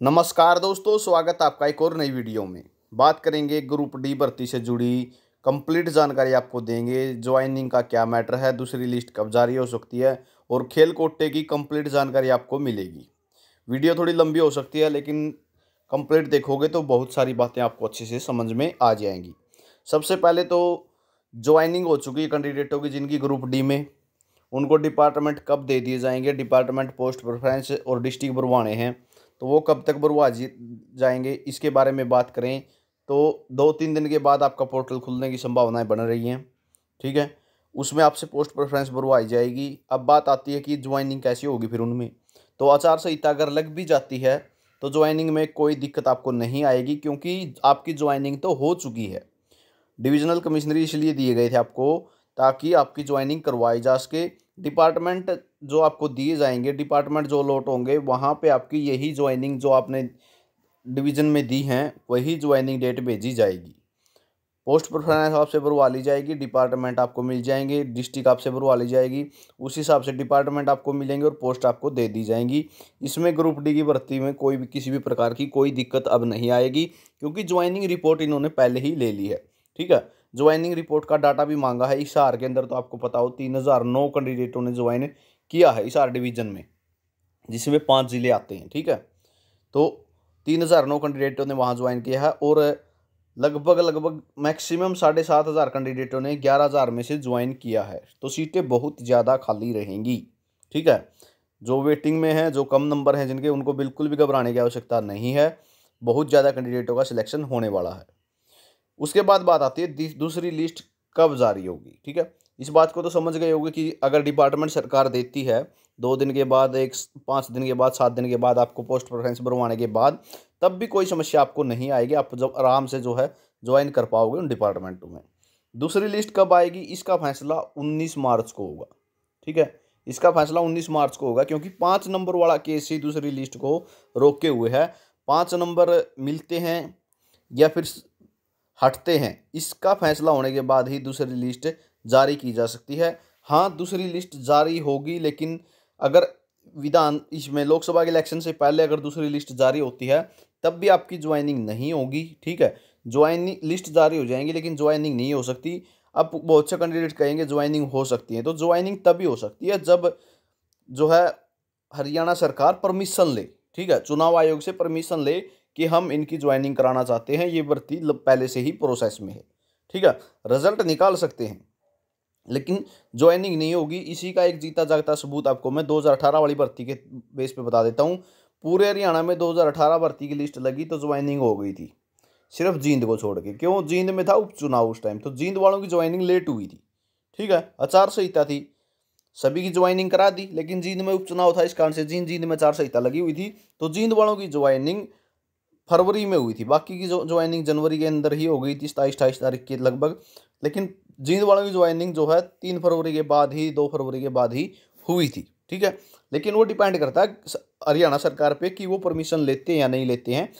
नमस्कार दोस्तों, स्वागत है आपका एक और नई वीडियो में। बात करेंगे ग्रुप डी भर्ती से जुड़ी कंप्लीट जानकारी आपको देंगे। ज्वाइनिंग का क्या मैटर है, दूसरी लिस्ट कब जारी हो सकती है और खेल कोटे की कंप्लीट जानकारी आपको मिलेगी। वीडियो थोड़ी लंबी हो सकती है, लेकिन कंप्लीट देखोगे तो बहुत सारी बातें आपको अच्छे से समझ में आ जाएंगी। सबसे पहले तो ज्वाइनिंग हो चुकी है कैंडिडेटों की जिनकी ग्रुप डी में, उनको डिपार्टमेंट कब दे दिए जाएंगे। डिपार्टमेंट पोस्ट प्रेफरेंस और डिस्ट्रिक्ट भरवाने हैं तो वो कब तक भरवा जाएंगे, इसके बारे में बात करें तो 2-3 दिन के बाद आपका पोर्टल खुलने की संभावनाएं बन रही हैं। ठीक है, उसमें आपसे पोस्ट प्रेफरेंस भरवाई जाएगी। अब बात आती है कि ज्वाइनिंग कैसी होगी फिर उनमें। तो आचार संहिता अगर लग भी जाती है तो ज्वाइनिंग में कोई दिक्कत आपको नहीं आएगी, क्योंकि आपकी ज्वाइनिंग तो हो चुकी है। डिविजनल कमिश्नरी इसलिए दिए गए थे आपको ताकि आपकी ज्वाइनिंग करवाई जा सके। डिपार्टमेंट जो आपको दिए जाएंगे, डिपार्टमेंट जो अलॉट होंगे, वहाँ पे आपकी यही ज्वाइनिंग जो आपने डिवीज़न में दी हैं वही ज्वाइनिंग डेट भेजी जाएगी। पोस्ट प्रेफरेंस आपसे भरवा ली जाएगी, डिपार्टमेंट आपको मिल जाएंगे, डिस्ट्रिक्ट आपसे भरवा ली जाएगी, उस हिसाब से डिपार्टमेंट आपको मिलेंगे और पोस्ट आपको दे दी जाएंगी। इसमें ग्रुप डी की भर्ती में कोई भी किसी भी प्रकार की कोई दिक्कत अब नहीं आएगी, क्योंकि ज्वाइनिंग रिपोर्ट इन्होंने पहले ही ले ली है। ठीक है, ज्वाइनिंग रिपोर्ट का डाटा भी मांगा है हिसार के अंदर। तो आपको पता हो 3009 कैंडिडेटों ने ज्वाइन किया है हिसार डिवीजन में, जिसमें 5 जिले आते हैं। ठीक है, तो 3009 कैंडिडेटों ने वहाँ ज्वाइन किया है और लगभग मैक्सिमम 7,500 कैंडिडेटों ने 11,000 में से ज्वाइन किया है। तो सीटें बहुत ज़्यादा खाली रहेंगी। ठीक है, जो वेटिंग में हैं, जो कम नंबर हैं जिनके, उनको बिल्कुल भी घबराने की आवश्यकता नहीं है। बहुत ज़्यादा कैंडिडेटों का सिलेक्शन होने वाला है। उसके बाद बात आती है दूसरी लिस्ट कब जारी होगी। ठीक है, इस बात को तो समझ गए होंगे कि अगर डिपार्टमेंट सरकार देती है 2 दिन के बाद, 5 दिन के बाद, 7 दिन के बाद आपको पोस्ट प्रेफरेंस भरवाने के बाद, तब भी कोई समस्या आपको नहीं आएगी। आप जब आराम से जो है ज्वाइन कर पाओगे उन डिपार्टमेंटों में। दूसरी लिस्ट कब आएगी, इसका फैसला 19 मार्च को होगा। ठीक है, इसका फैसला 19 मार्च को होगा, क्योंकि 5 नंबर वाला केस ही दूसरी लिस्ट को रोके हुए है। 5 नंबर मिलते हैं या फिर हटते हैं, इसका फैसला होने के बाद ही दूसरी लिस्ट जारी की जा सकती है। हाँ, दूसरी लिस्ट जारी होगी, लेकिन अगर इसमें लोकसभा के इलेक्शन से पहले अगर दूसरी लिस्ट जारी होती है तब भी आपकी ज्वाइनिंग नहीं होगी। ठीक है, ज्वाइनिंग लिस्ट जारी हो जाएंगी लेकिन ज्वाइनिंग नहीं हो सकती। अब बहुत से कैंडिडेट कहेंगे ज्वाइनिंग हो सकती है, तो ज्वाइनिंग तभी हो सकती है जब जो है हरियाणा सरकार परमिशन ले। ठीक है, चुनाव आयोग से परमिशन ले कि हम इनकी ज्वाइनिंग कराना चाहते हैं, ये भर्ती पहले से ही प्रोसेस में है। ठीक है, रिजल्ट निकाल सकते हैं लेकिन ज्वाइनिंग नहीं होगी। इसी का एक जीता जागता सबूत आपको मैं 2018 वाली भर्ती के बेस पे बता देता हूँ। पूरे हरियाणा में 2018 भर्ती की लिस्ट लगी तो ज्वाइनिंग हो गई थी, सिर्फ जींद को छोड़ के। क्यों? जींद में था उपचुनाव उस टाइम, तो जींद वालों की ज्वाइनिंग लेट हुई थी। ठीक है, आचार संहिता थी, सभी की ज्वाइनिंग करा दी, लेकिन जींद में उपचुनाव था, इस कारण से जींद में आचार संहिता लगी हुई थी। तो जींद वालों की ज्वाइनिंग फरवरी में हुई थी, बाकी की जो ज्वाइनिंग जनवरी के अंदर ही हो गई थी, 27-28 तारीख के लगभग। लेकिन जींद वालों की ज्वाइनिंग जो है 3 फरवरी के बाद ही, 2 फरवरी के बाद ही हुई थी। ठीक है, लेकिन वो डिपेंड करता है हरियाणा सरकार पे कि वो परमिशन लेते हैं या नहीं लेते हैं,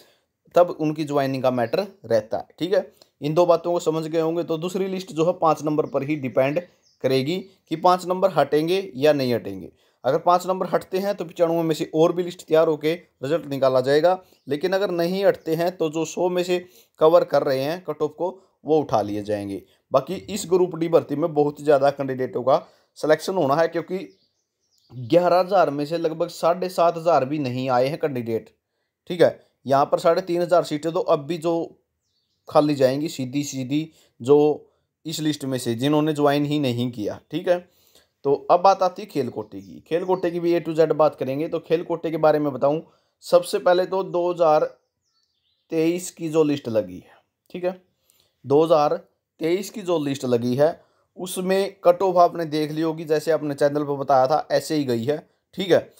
तब उनकी ज्वाइनिंग का मैटर रहता है। ठीक है, इन दो बातों को समझ गए होंगे। तो दूसरी लिस्ट जो है 5 नंबर पर ही डिपेंड करेगी कि 5 नंबर हटेंगे या नहीं हटेंगे। अगर 5 नंबर हटते हैं तो 95 में से और भी लिस्ट तैयार होकर रिजल्ट निकाला जाएगा। लेकिन अगर नहीं हटते हैं तो जो 100 में से कवर कर रहे हैं कट ऑफ को, वो उठा लिए जाएंगे। बाकी इस ग्रुप डी भर्ती में बहुत ज़्यादा कैंडिडेटों का सिलेक्शन होना है, क्योंकि 11,000 में से लगभग 7,500 भी नहीं आए हैं कैंडिडेट। ठीक है, यहाँ पर 3,500 सीटें तो अब भी जो खाली जाएंगी सीधी सीधी, जो इस लिस्ट में से जिन्होंने ज्वाइन ही नहीं किया। ठीक है, तो अब बात आती है खेल कोटे की। खेल कोटे की भी A to Z बात करेंगे। तो खेल कोटे के बारे में बताऊं, सबसे पहले तो 2023 की जो लिस्ट लगी है, ठीक है, 2023 की जो लिस्ट लगी है उसमें कट ऑफ आपने देख ली होगी, जैसे आपने चैनल पर बताया था ऐसे ही गई है। ठीक है,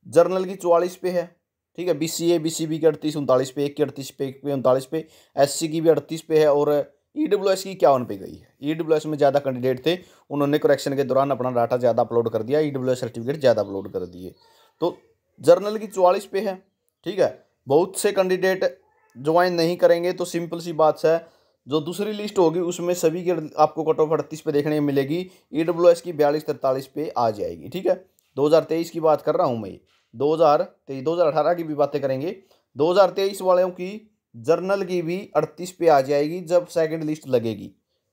जर्नल की 44 पे है। ठीक है, BCA BCB की 38-39 पे, एक की 38 पे, एक पे 39 पे, SC की भी 38 पे है और EWS की 51 पे गई है। EWS में ज़्यादा कैंडिडेट थे, उन्होंने करेक्शन के दौरान अपना डाटा ज़्यादा अपलोड कर दिया, EWS सर्टिफिकेट ज़्यादा अपलोड कर दिए। तो जर्नल की 44 पे है। ठीक है, बहुत से कैंडिडेट ज्वाइन नहीं करेंगे, तो सिंपल सी बात है, जो दूसरी लिस्ट होगी उसमें सभी के आपको कट ऑफ 38 पे देखने को मिलेगी, EWS की 42-43 पे आ जाएगी। ठीक है, 2023 की बात कर रहा हूँ मैं। 2018 की भी बातें करेंगे। 2023 वालों की जर्नल की भी 38 पे आ जाएगी जब सेकंड लिस्ट लगेगी।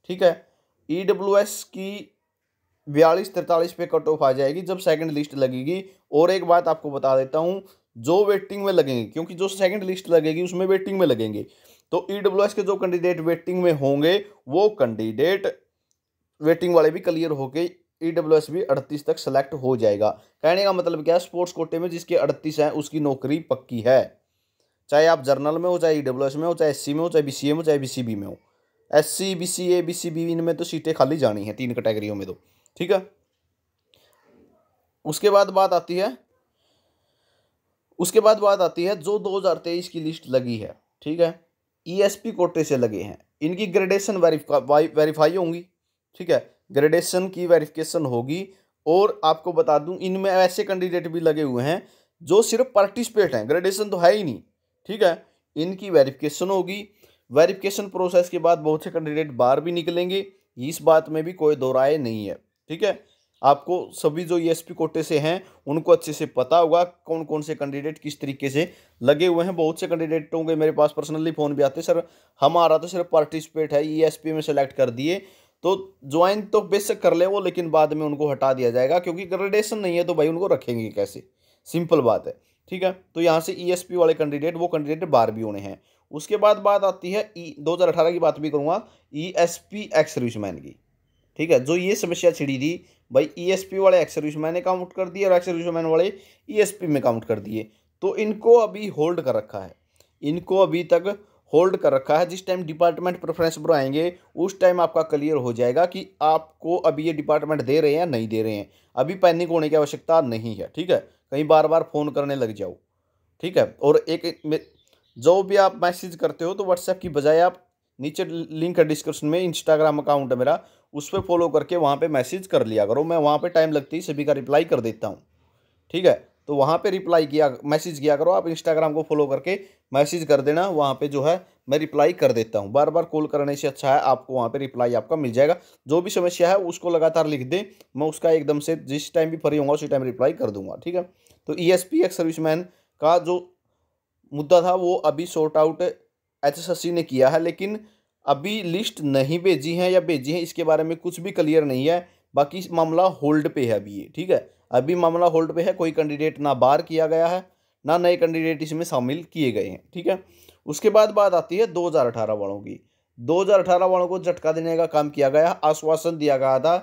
ठीक है, ईडब्ल्यूएस की 42-43 पे कट ऑफ आ जाएगी जब सेकंड लिस्ट लगेगी। और एक बात आपको बता देता हूँ, जो वेटिंग में लगेंगे, क्योंकि जो सेकंड लिस्ट लगेगी उसमें वेटिंग में लगेंगे, तो ईडब्ल्यूएस के जो कैंडिडेट वेटिंग में होंगे वो कैंडिडेट वेटिंग वाले भी क्लियर होके ईडब्ल्यूएस भी 38 तक सेलेक्ट हो जाएगा। कहने का मतलब क्या है, स्पोर्ट्स कोटे में जिसके 38 है उसकी नौकरी पक्की है, चाहे आप जर्नल में हो, चाहे ईडब्ल्यूएस में हो, चाहे एससी में हो, चाहे बीसीए में हो, चाहे बीसीबी में हो। एससी, बीसीए, बीसीबी इनमें तो सीटें खाली जानी है, 3 कैटेगरियों में तो। ठीक है, उसके बाद बात आती है जो 2023 की लिस्ट लगी है। ठीक है, ईएसपी कोटे से लगे हैं, इनकी ग्रेडेशन वेरीफाई होंगी। ठीक है, ग्रेडेशन की वेरिफिकेशन होगी। और आपको बता दूं, इनमें ऐसे कैंडिडेट भी लगे हुए हैं जो सिर्फ पार्टिसिपेट हैं, ग्रेडेशन तो है ही नहीं। ठीक है, इनकी वेरिफिकेशन होगी। वेरिफिकेशन प्रोसेस के बाद बहुत से कैंडिडेट बाहर भी निकलेंगे, इस बात में भी कोई दो राय नहीं है। ठीक है, आपको सभी जो ईएसपी कोटे से हैं उनको अच्छे से पता होगा कौन कौन से कैंडिडेट किस तरीके से लगे हुए हैं। बहुत से कैंडिडेटों के मेरे पास पर्सनली फ़ोन भी आते, सर हमारा तो सिर्फ पार्टिसिपेट है, ईएसपी में सेलेक्ट कर दिए, तो ज्वाइन तो बेशक कर ले वो, लेकिन बाद में उनको हटा दिया जाएगा क्योंकि ग्रेडेशन नहीं है, तो भाई उनको रखेंगे कैसे, सिंपल बात है। ठीक है, तो यहाँ से ईएसपी वाले कैंडिडेट वो कैंडिडेट बाहर भी होने हैं। उसके बाद बात आती है 2018 की बात भी करूँगा, ईएसपी एक्स सर्विसमैन की। ठीक है, जो ये समस्या छिड़ी थी भाई, ईएसपी वाले एक्स सर्विसमैन ने काउंट कर दिए और एक्स सर्विसमैन वाले ईएसपी में काउंट कर दिए, तो इनको अभी होल्ड कर रखा है, इनको अभी तक होल्ड कर रखा है। जिस टाइम डिपार्टमेंट प्रेफरेंस बढ़ाएंगे उस टाइम आपका क्लियर हो जाएगा कि आपको अभी ये डिपार्टमेंट दे रहे हैं या नहीं दे रहे हैं। अभी पैनिक होने की आवश्यकता नहीं है। ठीक है, कहीं बार बार फ़ोन करने लग जाओ। ठीक है, और जो भी आप मैसेज करते हो तो व्हाट्सएप की बजाय आप नीचे लिंक है डिस्क्रिप्शन में, इंस्टाग्राम अकाउंट है मेरा, उस पर फॉलो करके वहाँ पे मैसेज कर लिया करो। मैं वहाँ पे टाइम लगती ही सभी का रिप्लाई कर देता हूँ। ठीक है, तो वहाँ पे रिप्लाई किया, मैसेज किया करो। आप इंस्टाग्राम को फॉलो करके मैसेज कर देना, वहाँ पे जो है मैं रिप्लाई कर देता हूँ। बार बार कॉल करने से अच्छा है आपको वहाँ पे रिप्लाई आपका मिल जाएगा। जो भी समस्या है उसको लगातार लिख दें, मैं उसका एकदम से जिस टाइम भी फ्री होगा उसी टाइम रिप्लाई कर दूंगा। ठीक है, तो ईएसपी एक्स सर्विसमैन का जो मुद्दा था वो अभी सॉर्ट आउट एचएसएससी ने किया है, लेकिन अभी लिस्ट नहीं भेजी है या भेजी है इसके बारे में कुछ भी क्लियर नहीं है। बाकी मामला होल्ड पे है अभी ये। ठीक है, अभी मामला होल्ड पे है, कोई कैंडिडेट ना बाहर किया गया है ना नए कैंडिडेट इसमें शामिल किए गए हैं। ठीक है, उसके बाद बात आती है 2018 वालों की। 2018 वालों को झटका देने का काम किया गया, आश्वासन दिया गया था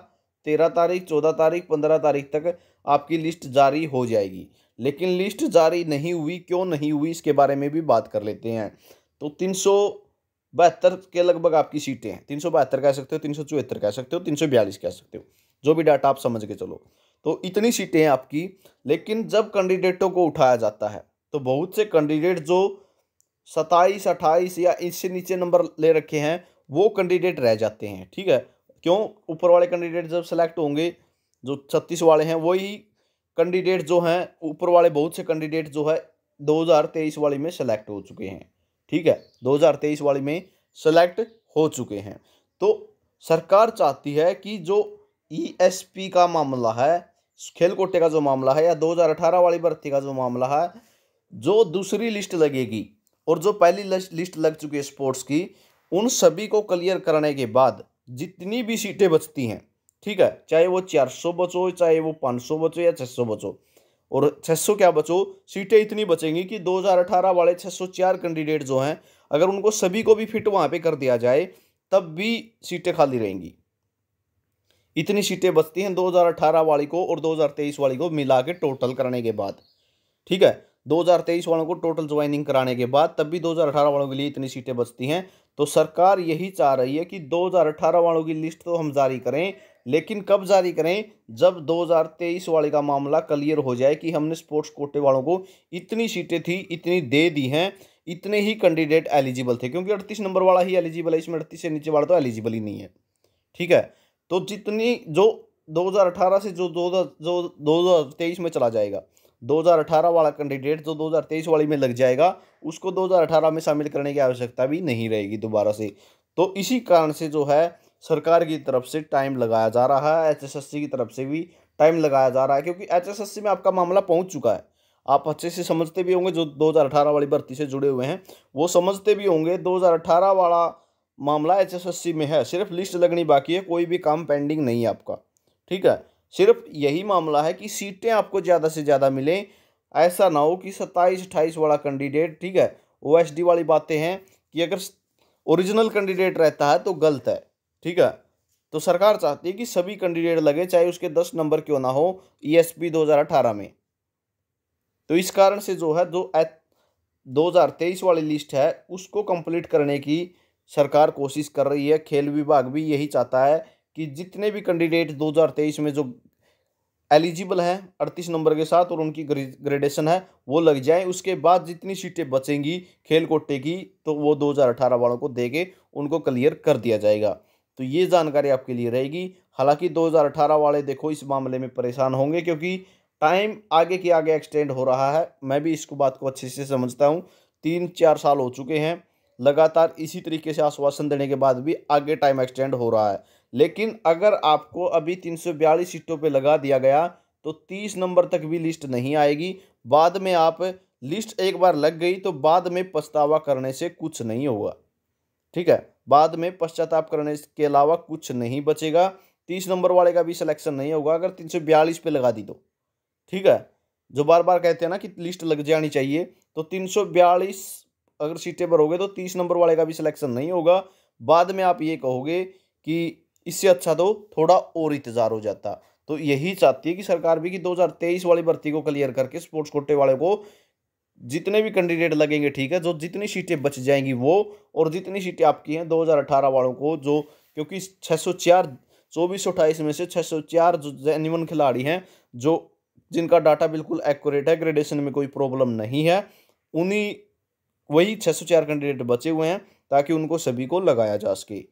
13 तारीख, 14 तारीख, 15 तारीख तक आपकी लिस्ट जारी हो जाएगी, लेकिन लिस्ट जारी नहीं हुई। क्यों नहीं हुई इसके बारे में भी बात कर लेते हैं। तो 372 के लगभग आपकी सीटें हैं, 372 कह सकते हो, 374 कह सकते हो, 342 कह सकते हो, जो भी डाटा आप समझ के चलो। तो इतनी सीटें हैं आपकी, लेकिन जब कैंडिडेटों को उठाया जाता है तो बहुत से कैंडिडेट जो 27, 28 या इससे नीचे नंबर ले रखे हैं वो कैंडिडेट रह जाते हैं। ठीक है, क्यों, ऊपर वाले कैंडिडेट जब सेलेक्ट होंगे, जो 36 वाले हैं वही कैंडिडेट जो हैं, ऊपर वाले बहुत से कैंडिडेट जो है 2023 वाली में सेलेक्ट हो चुके हैं। ठीक है, 2023 वाली में सेलेक्ट हो चुके हैं। तो सरकार चाहती है कि जो ईएसपी का मामला है, खेल कोटे का जो मामला है, या 2018 वाली भर्ती का जो मामला है, जो दूसरी लिस्ट लगेगी और जो पहली लिस्ट लग चुकी है स्पोर्ट्स की, उन सभी को क्लियर करने के बाद जितनी भी सीटें बचती हैं, ठीक है, चाहे वो 400 बचो, चाहे वो 500 बचो या 600 बचो, और 600 क्या बचो, सीटें इतनी बचेंगी कि 2018 वाले 604 कैंडिडेट जो हैं, अगर उनको सभी को भी फिट वहाँ पे कर दिया जाए तब भी सीटें खाली रहेंगी। इतनी सीटें बचती हैं 2018 वाली को और 2023 वाली को मिला के टोटल करने के बाद। ठीक है, 2023 वालों को टोटल ज्वाइनिंग कराने के बाद तब भी 2018 वालों के लिए इतनी सीटें बचती हैं। तो सरकार यही चाह रही है कि 2018 वालों की लिस्ट तो हम जारी करें, लेकिन कब जारी करें, जब 2023 वाले का मामला क्लियर हो जाए कि हमने स्पोर्ट्स कोटे वालों को इतनी सीटें थी, इतनी दे दी हैं, इतने ही कैंडिडेट एलिजिबल थे, क्योंकि 38 नंबर वाला ही एलिजिबल है, इसमें 38 से नीचे वाला तो एलिजिबल ही नहीं है। ठीक है, तो जितनी जो 2018 से जो 2023 में चला जाएगा, 2018 वाला कैंडिडेट जो 2023 वाली में लग जाएगा, उसको 2018 में शामिल करने की आवश्यकता भी नहीं रहेगी दोबारा से। तो इसी कारण से जो है सरकार की तरफ से टाइम लगाया जा रहा है, एचएसएससी की तरफ से भी टाइम लगाया जा रहा है, क्योंकि एचएसएससी में आपका मामला पहुंच चुका है। आप अच्छे से समझते भी होंगे, जो 2018 वाली भर्ती से जुड़े हुए हैं वो समझते भी होंगे 2018 वाला मामला HSSC में है, सिर्फ लिस्ट लगनी बाकी है, कोई भी काम पेंडिंग नहीं है आपका। ठीक है, सिर्फ यही मामला है कि सीटें आपको ज़्यादा से ज़्यादा मिलें। ऐसा ना हो कि 27-28 वाला कैंडिडेट, ठीक है, OSD वाली बातें हैं कि अगर ओरिजिनल कैंडिडेट रहता है तो गलत है। ठीक है, तो सरकार चाहती है कि सभी कैंडिडेट लगे, चाहे उसके 10 नंबर क्यों ना हो ESP 2018 में। तो इस कारण से जो है, जो 2023 वाली लिस्ट है उसको कंप्लीट करने की सरकार कोशिश कर रही है। खेल विभाग भी यही चाहता है कि जितने भी कैंडिडेट 2023 में जो एलिजिबल हैं 38 नंबर के साथ और उनकी ग्रेडेशन है वो लग जाए, उसके बाद जितनी सीटें बचेंगी खेल कोटे की तो वो 2018 वालों को दे के उनको क्लियर कर दिया जाएगा। तो ये जानकारी आपके लिए रहेगी। हालांकि 2018 वाले देखो इस मामले में परेशान होंगे, क्योंकि टाइम आगे के आगे एक्सटेंड हो रहा है। मैं भी इसको बात को अच्छे से समझता हूँ, 3-4 साल हो चुके हैं लगातार इसी तरीके से आश्वासन देने के बाद भी आगे टाइम एक्सटेंड हो रहा है। लेकिन अगर आपको अभी 342 सीटों पे लगा दिया गया तो 30 नंबर तक भी लिस्ट नहीं आएगी। बाद में आप लिस्ट एक बार लग गई तो बाद में पछतावा करने से कुछ नहीं होगा। ठीक है, बाद में पश्चाताप करने के अलावा कुछ नहीं बचेगा। 30 नंबर वाले का भी सिलेक्शन नहीं होगा अगर 342 पे लगा दी तो। ठीक है, जो बार बार कहते हैं ना कि लिस्ट लग जानी चाहिए, तो 342 अगर सीटें भरोगे तो 30 नंबर वाले का भी सिलेक्शन नहीं होगा। बाद में आप ये कहोगे कि इससे अच्छा तो थोड़ा और इंतजार हो जाता। तो यही चाहती है कि सरकार भी कि 2023 वाली भर्ती को क्लियर करके स्पोर्ट्स कोटे वाले को जितने भी कैंडिडेट लगेंगे, ठीक है, जो जितनी सीटें बच जाएंगी वो, और जितनी सीटें आपकी हैं 2018 वालों को, जो क्योंकि 604 2428 में से 604 जो जेन्युइन खिलाड़ी हैं, जो जिनका डाटा बिल्कुल एक्यूरेट है, ग्रेडेशन में कोई प्रॉब्लम नहीं है, उन्हीं वही 604 कैंडिडेट बचे हुए हैं ताकि उनको सभी को लगाया जा सके।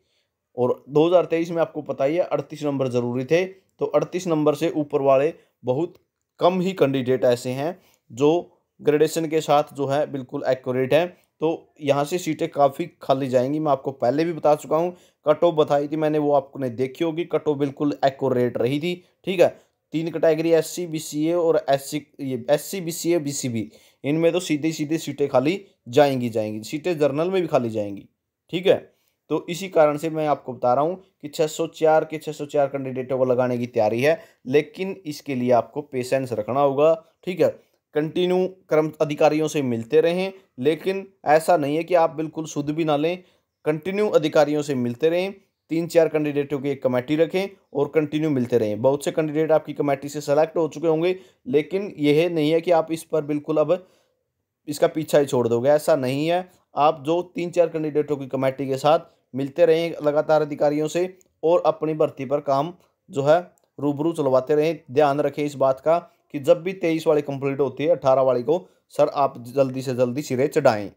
और 2023 में आपको पता ही है 38 नंबर जरूरी थे, तो 38 नंबर से ऊपर वाले बहुत कम ही कैंडिडेट ऐसे हैं जो ग्रेडेशन के साथ जो है बिल्कुल एक्यूरेट हैं। तो यहाँ से सीटें काफ़ी खाली जाएंगी। मैं आपको पहले भी बता चुका हूँ, कट ऑफ बताई थी मैंने, वो आपने देखी होगी, कट ऑफ बिल्कुल एक्यूरेट रही थी। ठीक है, 3 कैटेगरी SC BCA और SC BCA BCB, इनमें तो सीधी सीधी सीटें खाली जाएंगी, सीटें जर्नल में भी खाली जाएंगी। ठीक है, तो इसी कारण से मैं आपको बता रहा हूँ कि 604 के 604 कैंडिडेटों को लगाने की तैयारी है, लेकिन इसके लिए आपको पेशेंस रखना होगा। ठीक है, कंटिन्यू कर्म अधिकारियों से मिलते रहें, लेकिन ऐसा नहीं है कि आप बिल्कुल शुद्ध भी ना लें। कंटिन्यू अधिकारियों से मिलते रहें, 3-4 कैंडिडेटों की एक कमेटी रखें और कंटिन्यू मिलते रहें। बहुत से कैंडिडेट आपकी कमेटी से सेलेक्ट हो चुके होंगे, लेकिन यह नहीं है कि आप इस पर बिल्कुल अब इसका पीछा ही छोड़ दोगे, ऐसा नहीं है। आप जो 3-4 कैंडिडेटों की कमेटी के साथ मिलते रहें लगातार अधिकारियों से, और अपनी भर्ती पर काम जो है रूबरू चलवाते रहें। ध्यान रखें इस बात का कि जब भी 23 वाली कंप्लीट होती है 18 वाली को सर आप जल्दी से जल्दी सिरे चढ़ाएं।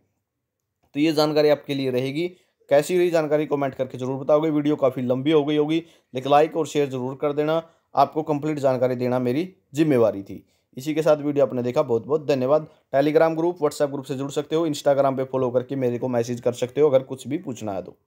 तो ये जानकारी आपके लिए रहेगी। कैसी रही जानकारी कमेंट करके जरूर बताओगे। वीडियो काफ़ी लंबी हो गई होगी, लेकिन लाइक और शेयर जरूर कर देना। आपको कंप्लीट जानकारी देना मेरी जिम्मेवारी थी। इसी के साथ वीडियो आपने देखा, बहुत बहुत धन्यवाद। टेलीग्राम ग्रुप, व्हाट्सएप ग्रुप से जुड़ सकते हो, इंस्टाग्राम पे फॉलो करके मेरे को मैसेज कर सकते हो अगर कुछ भी पूछना है तो।